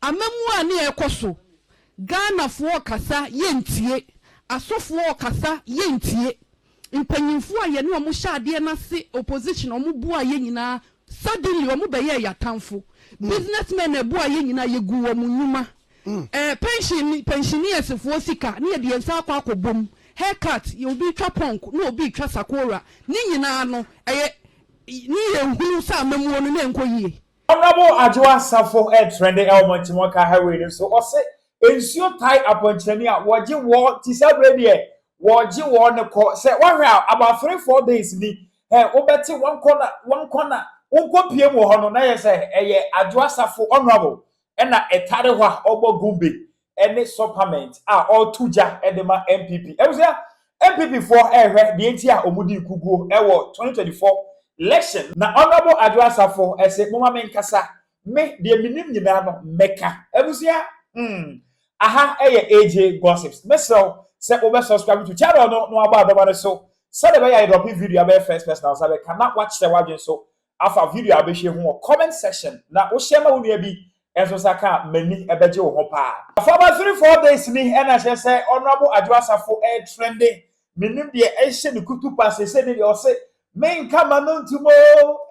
amemu a ne ekoso Ghana fo kasa yentie asofo kasa yentie mpanyimfo a ye ne omo hyade na se opposition omo bu a ye nyina suddenly omo be ye yatamfo businessmen e bu a ye nyina ye gu omo nyuma pensioners fo sika ne ye de nsa akwa akobom haircut you be twa ponk no obi twa sakora ne nyina no ni ye hunu sa amemu no na enkoyie. Honorable Adwoa Safo trending elmontimwa ka highway so ose ensio tie aponchani a woje wo ti sabrede e woje wo ne ko se wahwe about 3-4 days ni obeti one corner unko piem wo hono na ye se eye Adwoa Safo honorable na etare hwa ogbo gumbe ene supplement a all tuja edema NPP ebusia NPP for ehwe de enti a omudi ikuguo ewo 2024 election na honorable Adwoa Safo ese moma menkasa me de minim nyina no meka ebusia aha AJ gossips meso se obe subscribe to channel no aba adoma so say the way I drop video about first person so cannot watch the watching so after video abehwe ho comment section na wo share ma wo nua bi enso saka mani ebeje wo ho pa for about 3-4 days ni na say honorable Adwoa Safo trending minim de ehye ne kutu pass say ne o say men kama no ntumo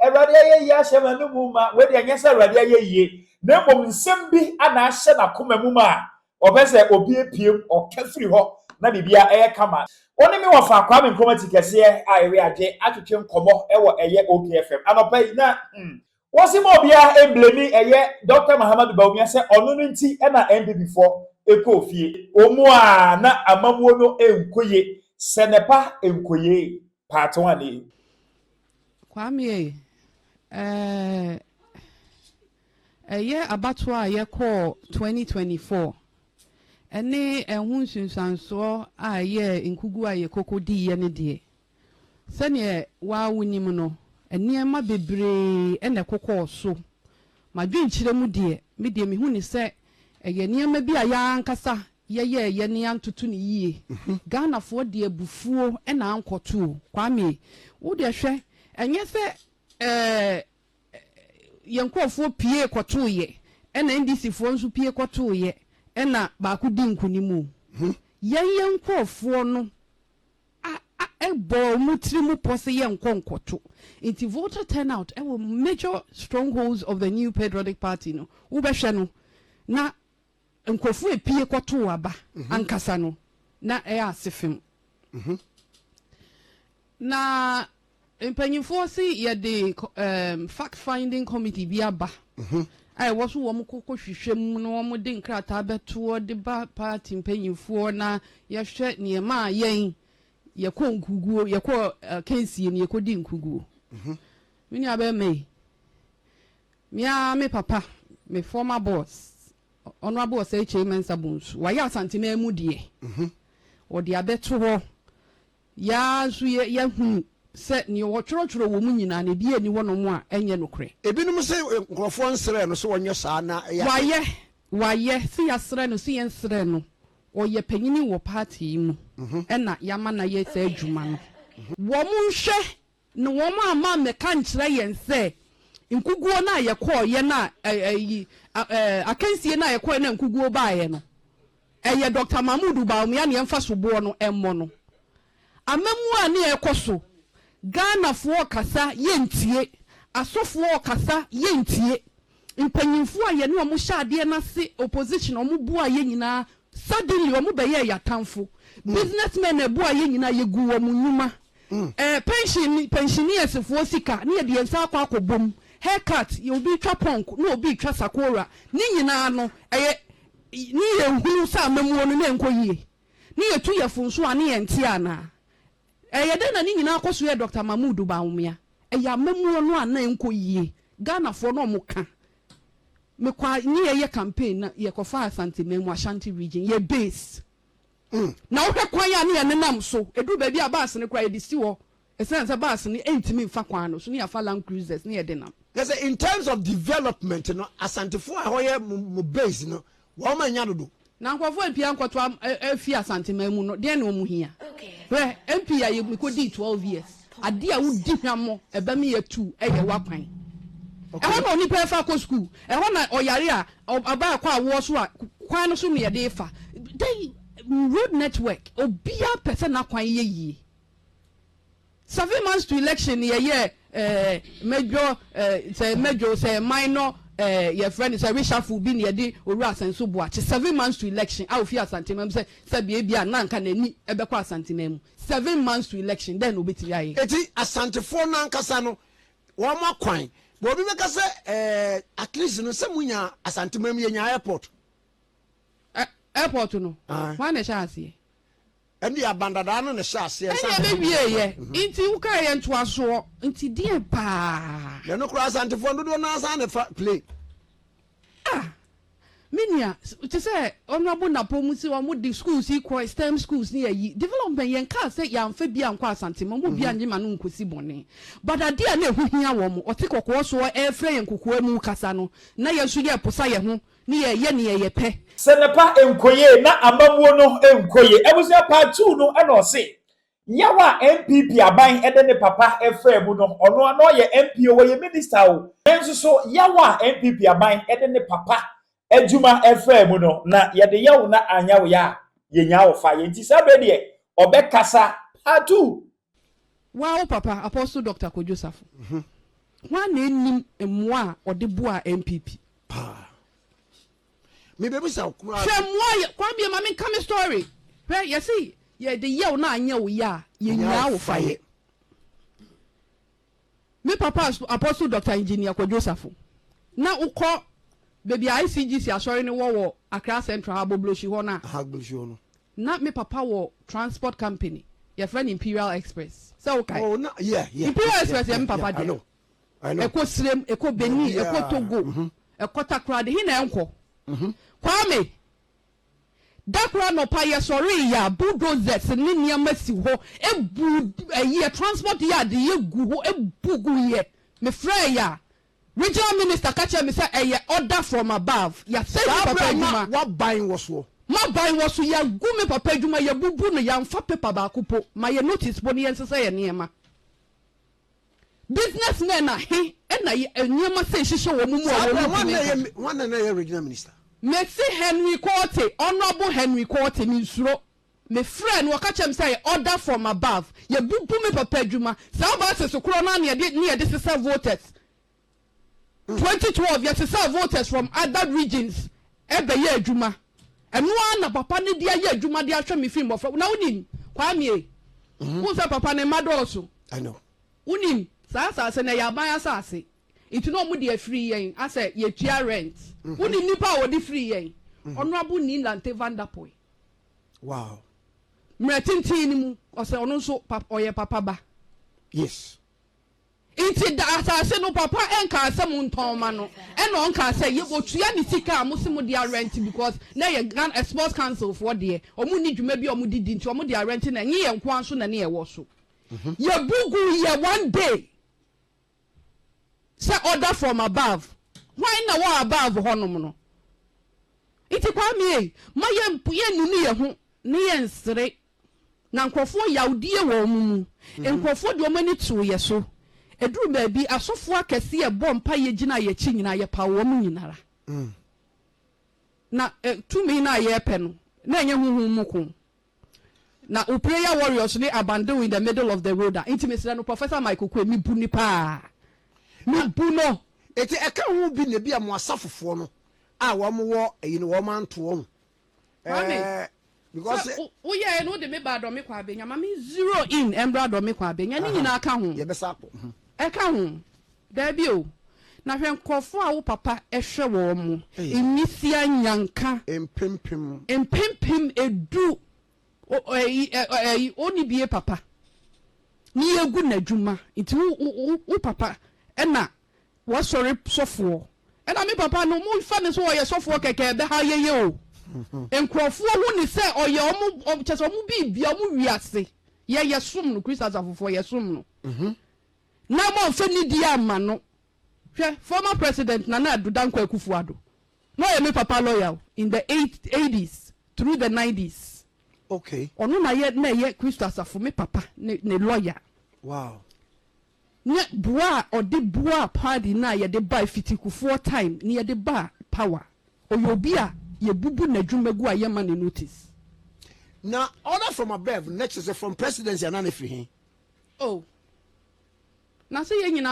erade ye ahye manu mu ma we de anyese erade ye na bom nsem bi ana ahye na koma mu ma obese obi epiem okafiri ho na bibia kama oni mi wo fa kwa me nkromati kese a ewe age atwetwe nkomo ewo OKFM anopai na wosi mo bia emblemi Dr. Muhammadu Bawumia se onu nti na NPP4 ekofie omu a na amamuo no enkoye senepa enkoye part 1 Kwame abatwa ye call 2024 ene ehun sunsanso a ye nkugu a ye kokodi ye ne de sene wa wunim no eniema bebre ene kokọ so madwenkyire mu de me de me hu ni se eye niema bi a ya ankasa ye ne antutu ne yie Ghana fo de abufuo ena ankoto Kwame wo de hwe enye se yenkofo pie koto ye ena NDC fo nso pie koto ye ena ba ku di nkunimu yenkofo no ebo mutri mu pose yenkonkoto inti voter turnout ewo major strongholds of the new patriotic party no wo behwe no na nkofo epie koto aba ankasa no na asefem na empanyimfo si ye de fact finding committee bi aba ai wo so wo mkoko hwehwem no wo de nkrata beto de ba party empanyimfo na ye hwe niema yen ye ko nkuguo ye ko kensie ne ye ko di nkuguo mini abe me papa me former boss honorable say chairman sabunsu wa ya santima mu de o de abeto ho ya so ye hu se ni wo tworo wo mu nyina na bi ani wono mu a enye nokre ebinum se nkrofo nsere no so wonyo saa na waye si yasre no si yensre no o ye panyini wo party mu ena yama na ye se adwuma no wo mu hwe no wo ma ama meka nkyere yense nkuguo na ye ko ye na akansie na ye ko na nkuguo ba ye no eye Dr. Mahmoud Bawumia ne emfa sobo no emmo no amamu a ne ekoso Ghana fo kasa yentie asofo kasa yentie mpanyimfo a ye ne omo hyade na se opposition omo bu a ye nyina suddenly omo be ye yatamfo businessmen e bu a ye nyina ye gu omo nyuma pensioners fo sika ne ye de nsa akwa akobom haircut you be twa ponk no obi twa sakora ne nyina no ni ye hunu sa amamu no na enkoyie ni ye tu ye funso a ne ye ntie ana yede na ni nyina akoso ye Dr. Mahmoud Bawumia ya mamuo no ana enkoyie Ghana fo no muka me kwa ni ye campaign na ye kofa Asante Memu Ashanti region ye base na wo kwa ya ne nenam so edu ba bi abas ne kwa ye disi wo esense bas ne entimi mfa kwa no so ne afa Land Cruisers ne ye denam yes in terms of development no Asante fo a hoye mu base no wo ma nya dodo na nkwafo mpia nkwato afi Asante Memu no de na omu hia we MP ya ye ko di 12 years ade a wo di hwamo eba me ya 2 eye wakwan I want only pay for school. I want Oyaria about kwa was what Quano Sumi a day for. They road network or be a person na kwa ye. 7 months to election year major say minor your friend is a reshuffle be near the Uras and Subwatch 7 months to election. I'll fear Santimum say baby and nan can any ebekwa Santimum 7 months to election then will be TI. Eti asante for nan kasano one more coin. But we make say at least no semunya asantemam yenya airport. Airport no. Why na chance? And the abandoned the chassis. And yeah. Inti uka ye nto aso. Inti die pa. You no cross antifon do na san play. Minia, to say honorable na pomusi wa mu di schools equal STEM schools ni yi development yen ka say yan fa bia nkwa asante mo bia nyima no nkosi bone but ade na ehuhia wo mo ote kokko so e frɛ yen kokko mu kasa no na ye so ye posa ye ho ni ye pe senepa enkoye na amamuo no enkoye ebusia part 2 no na ose yawa NPP aban ede ne papa efra mu no ono ano ye MP wo ye minister o enso so yawa NPP aban ede ne papa Ejuma FM no na yede yawo na anyawo ya yenya wo fa yenti sabe de obekasa atu wow papa apostle Dr. Adwoa Safo wa na enim emwa odeboa NPP pa me be bisa kura femwa kwa bia ma me come story where you see yede yawo na anyawo ya yenya wo fa ye me papa apostle Dr. Engineer Adwoa Safo na ukọ baby ICGC asori ni wo Accra Central Habobloshi ho na Habobloshi ho no na me papa wo transport company your friend Imperial Express so okay oh na yeah Imperial Express ya me papa de I know eko Srem eko Beni eko Togo eko Takra de hi na enko Kwame dakra no pa ye sori ya bulldozers ni niam si ho ebu ye transport yard ye gu ho ebugu ye me frɛ ya Regional Minister catch me say order from above. Ya say papa Juma what buying was so. Ma buying was so ya gu me papa Juma ya bubu no ya mfa paper ba kupo. Ma ye notice boni yen say ye niema. Businessmen na he na ye niema say hihye wo mumu wo one na ye regional minister. Me say Henry Cote, honorable Henry Cote ni nsuro. Me friend wo catch me say order from above. Ya bubu me papa Juma. Sa ba se so kro na ne de sesa voters. 2012 yes sir voters from other regions ebe ye adwuma eno na papa ne dia ye adwuma dia hwe me film of na unim Kwame who say papa ne madoso I know unim sa se na ya ban asase itu no mu dia free yen ase ye tua rent unim nipa wo di free yen honorable Nilante Vanderpool wow mretintin ni mu ose ono nso oye papa ba yes Inti da asase no papa enka asem ntonma no eno onka say ye otua ni sika amosimu dia rent because na ye Ghana Exports Council for there omu ni dwuma bi omu didi nti omu dia rent na nye ye nko anso na ne ye wo so ye bugu ye one day say order from above why na wa above honom no iti Kwame ma ye nunu ye ho ne ye nsere na nkofo yawdie wo mu nkofo de omani tu ye so eduru ba bi asofo akese ye bompa ye gina ye chi nyina ye pa wo mu nyinara na tumi na ye pe no na enye huhu muku na o prayer warriors ni abandon in the middle of the road intimacy no Professor Michael Kwe mi bu ni pa mi bu no eti eka hu bi ne bi am asafofo no a wo mo wo eyi no wo man to wo because o ye no de me ba do me kwa benya ma me zero in embra do me kwa benya ni nyina aka hu ye be sapo eka hu da bi o na hwe nkofo a wo papa ehwe wo mo emisia nyanka empempem edu oni bie papa ni egu na dwuma nti wo papa ena wo sori sofo ena me papa no mo fa ne so wo ye sofo keke be ha ye o enkrofo hu ni se oye omu chese omu bibia omu wiase ye som no Christ asafofo ye som no na mo fe ni dia ama no hwe former president Nana Addo Dankwa Akufo-Addo no ye me papa lawyer in the 80s through the 90s okay ono na ye Christ asafo me papa ne lawyer wow ne bua or de bua party na ye de buy fitikufoɔ time ne ye de ba power oyobia ye bubu na dwumegu a ye ma ne notice. Now order from above next is from presidency and if he. Oh. Now say you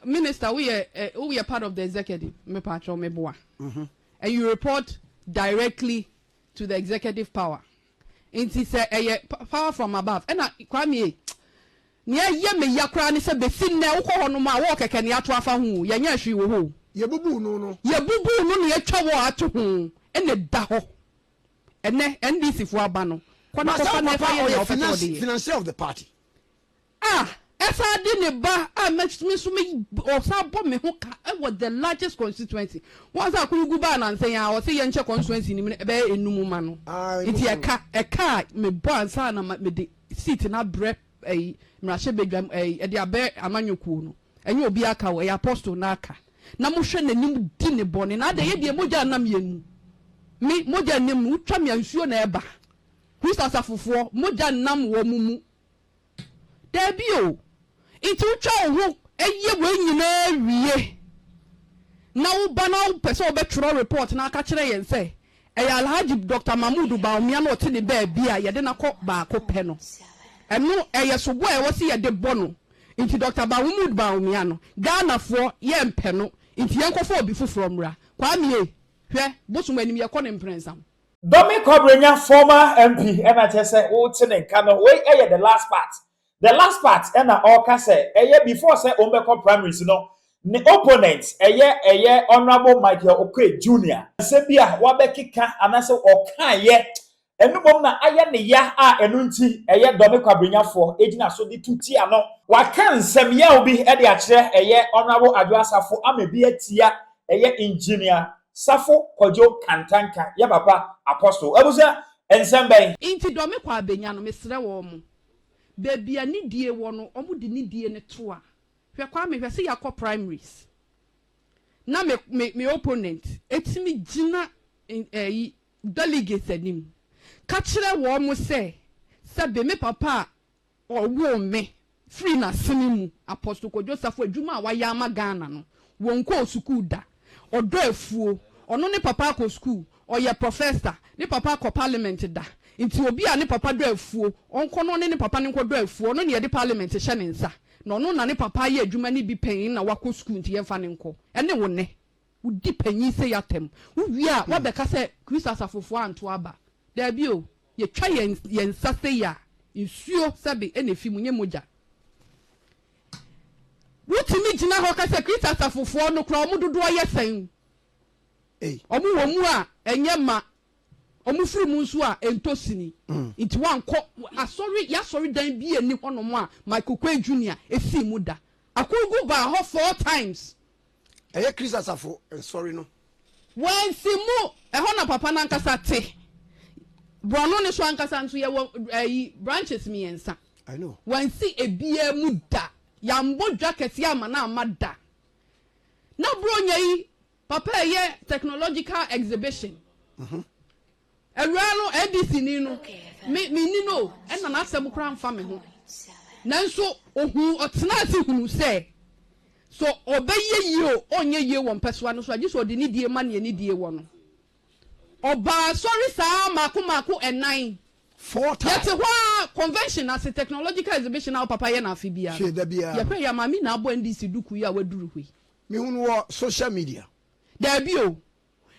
minister we are part of the executive me patro me boa. And you report directly to the executive power. It is a power from above. And kwame near ye me yakra ni se be fin na wo ho no ma wo keke ne ato afa hu ye nya hwi wo ho ye bubu no ne atwa wo ato hu ene da ho ene NDC fo aba no kwana kofa na fa ye financier of the party. Esa di ne ba me so me o sa bo me ho ka e was the largest constituency. Once akugu ba na nsen ya o se ye nche constituency ni be enum ma no. Iti eka me bo ansa na me de seat na bre mrashe bedwam e de abe amanyokuo no. Enye obi aka wo apostle na aka. Na mo hwe nanim di ne bone na de ye de mogya nam yenu. Me mogya nim utwa me ansuo na eba. Kristo asafofo mogya nam wo mumu. Debio into ho eye we nyina wie na wo ba na wo pese obetro report na aka kire yen se Alhaji Dr. Mahmoud Baumia no te ne ba bia ye de na kọ ba ko pe no eno eye sobo e wo se ye de bono into Dr. Mahmoud Baumia no Ghana fo ye mpe no into yen kofo obi foforo mra kwa mie hwe bosum anim ye kọ ne mprensam Domi Kobrenya former MP and I just say o te ne nka no we eye the last part. The last part and all can say before say Omeko primaries no the opponents honorable Michael Okwe Jr. Say bia wabekika anase okan ye enubom na aye ne ya a enunti Domi Kobrenya for ejina so di tuti ano waka nsem ya obi e de akire honorable Adwoa Safo amebi atia engineer Safo Kojo Kantanka ya papa apostle abuza ensem ben inti Domi Kobrenya no mesre wo mu baby ani die wo no omu di ni die ne to a hwe kwa me hwe se yakọ primaries na me opponent etimi gina delegates anim ka kire wo mu se be me papa o wo me free na sinimu apostle ko Joseph adwuma wa ya ma Ghana no won ko school da odo afuo ono ne papa ko school o ye professor ne papa ko parliament da inti obi a ne papa do afuo onko no ne papa ne do afuo no ne ye de parliament hye ne nsa no no na ne papa ye adwuma ne bi panyin na wako school nti ye fa ne nko ene wo ne wo di panyin se yatem wo wi a wo be ka se Kristo asafofo anto aba da bi o ye twa ye nsa se ya nsuo sabe ene fi munye moja wotimi gina ho ka se Kristo asafofo no kra omu dodo ye san omu wo mu a enye ma omufiri mu nso a entosini nti wankọ asori dan bi ani honom a Michael Kwe Jr. efi mu da akogu ba ho 4 times Kristo Safo sorry no when simu ho na papa na nkasa te brono ne so ankasa nso ye branches miensa I know when si ebia mu da yambo jacket ya ma na amada na bronya yi papa ye technological exhibition Erano NDC ni no me ni no e na asem kra mfa me ho nanso ohu otena ase hunu se so obeye yi o onye yi wo mpeso no so agi so de ni die ma ne ni die wo no oba sorry sa mako enan 4 times yete ho convention as a technological exhibition na papa ye na afibia ye pe ya mami na abo NDC duku ya waduru hui me hunu wo social media da bi o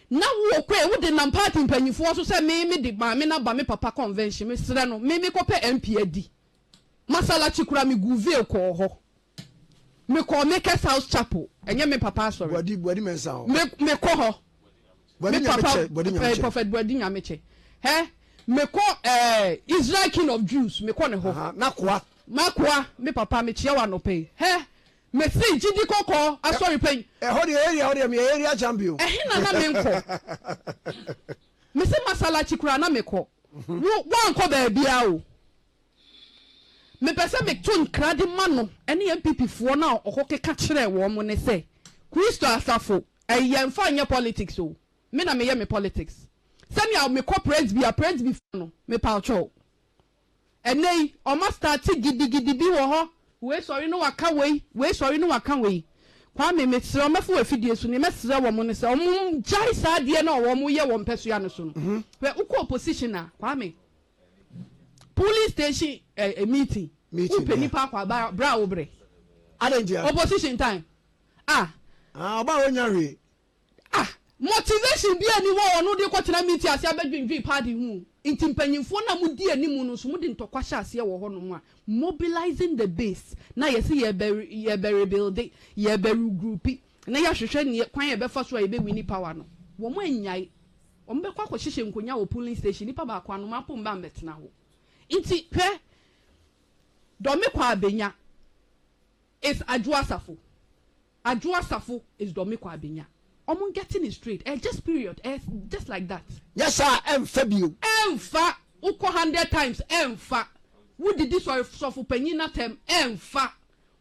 na wo kwe wo de nam party mpanyifo so se me de ba me na ba me papa convention me sere no me kope MP adi masala chikura me guve ko ho me ko make South Chapel enye me papa sorry body mensa ho me ko ho me papa prophet body nyameche he me ko Israel King of Jews me ko ne ho makwa me papa me chia wa no pay he me see jidi koko asori pen ho the area champion na me nko me se masala chikura na me ko wo nko ba bia o me pese me tun krade mano ene NPP fo na okokeka kire wo mo ne se Kristo asafo eyemfa nye politics o me na me ye me politics se me me corporate bi no me pa cho enei o ma start gidigidi bi wo ho we sorry no waka we sorry no waka we Kwame mesre o mefo afidie so ne mesre wo mo ne se o mo jai sa de na wo mo ye wo mpesua no so no we uko opposition na Kwame police station meeting upe nipa kwa bra obre opposition time oba wonya hwe motivation bi ani wo no de kwotena meeting ase abadwindwi party hu inti mpanyimfo na mudi animu no so mudi ntokwa hye ase wo ho no mu a mobilizing the base na yesi ye be building ye be group na ya hwehwe ne kwan ye be fa so ye be wini power no wo mo anyai wo mbe kwa ko hyehye nkonya wo polling station nipa ba kwa no mapo mba mbetena ho inti hwe do me kwa abenya is Adwoa Safo. Adwoa Safo is do me kwa abenya. I'm getting it straight. Just period. Just like that. Yes, sir. Fabio. Fa. Uko 100 times. Fa. Who did this one for penina term? Fa.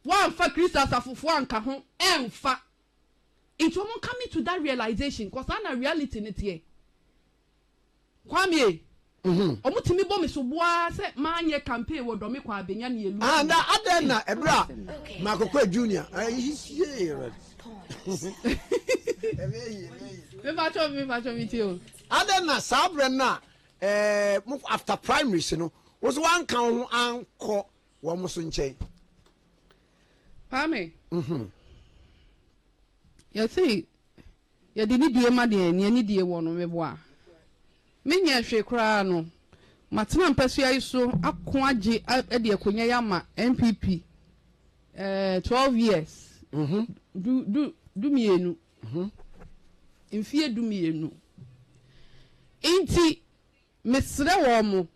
One fa Christa Safu anka hon. Fa. It won't coming to that realization. Cause I'm a reality in it here. Kwame. Omutimi bo me so boa se manye campaign wo do me kwa abenya na yelu. And adena ebra. Makoko Junior. He's here. Me bacho video. Adena sabre na after primaries no was one kan ho anko wo mo so nchen. Pame. You see, you didn't do ma de ni die wo no me boa. Me nya hwe kra no. Matena mpasua iso akon age de akonya ya ma NPP 12 years. Du mienu. Mfie du mienu. Inti mesre wo mo.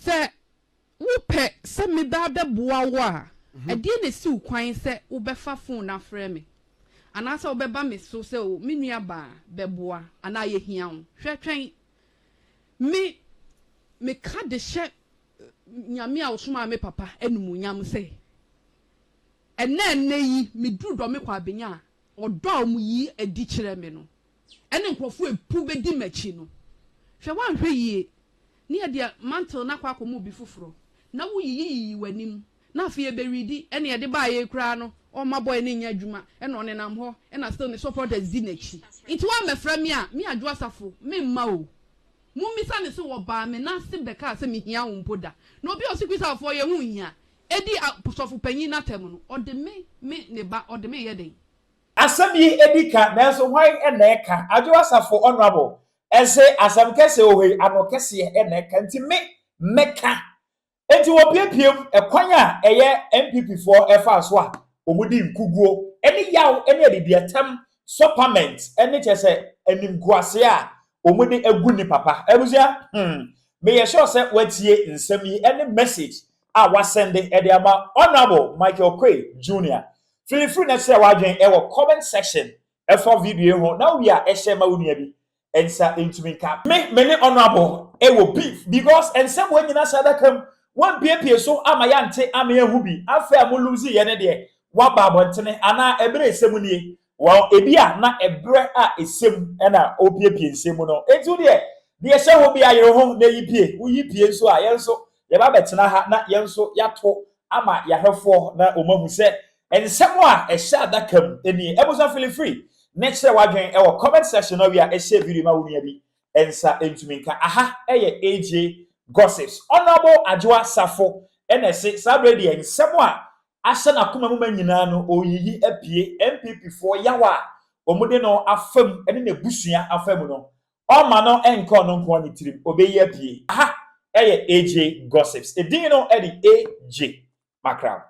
Se wo pe se me ba be boa wo a. E de na si ukwan se wo be fa phone na frɛ me. Anasa wo be ba me so se o me nua ba be boa ana ye hia wo. Hwetwen me ka de hye nyame a wo soma me papa enum nyam se ene yi me du do me kwa abenya odo mu yi adi kire me no ene nkrofo epu be di machi no hwe wan hwe yi ne ye de mantle na kwa akomo bi foforo na wo yi wanim na afi e be ridi ene ye de ba ye kura no o ma boy ne nya adwuma ene one nam ho ene still ne supporters di nachi it wan me fra me a me Adwoa Safo me mma o mumisa ne se wo ba me na se beka se me hia wo mpoda na obi osikwisa afo ye hu hia edi sofu panyin na tem no ode me ne ba ode me ye den asam yi edika na so hwan na eka Adwoa Safo honorable ese asam kese ohe ano kese na eka nti meka enti wo piepiem ekwan a eye NPP for efa so a omudi nkuguo eni yaw eni edidiatam supplement eni chese enimguase a omudi egu ni papa ebuzia me ye sure say watie nsem yi any message a wasende ediama honorable Michael Quay Jr. Feel free na say wadwen e wo comment section e for video ho now we are eshema unia bi ensa intumi nka me ne honorable e wo beef because ensem we nyina sadakam wan piepie so ama ya nte ama ya hubi afa am lose ye ne de wa babontene ana ebere esem nie wa ebia na ebre a esem na opiepie nsem no etu de hye ho bia yero ho na yipie wo yipie so a yenso ye ba betena ha na yenso yato ama yahwefo na omahu se ensem a ehye adakam eni ebusa feel free next year wadwen e wo comment section no we a ehye video ma wunia bi ensa entumi nka aha eye AJ gossips honorable Adwoa Safo enese sabredi ensem a asha na kuma muma nyina no oyiyi apie NPP for yawa omude no afam ene na busua afam no oma no enko no nko ni tirim obeyi apie aha eye AJ gossips edin no edi AJ Magraheb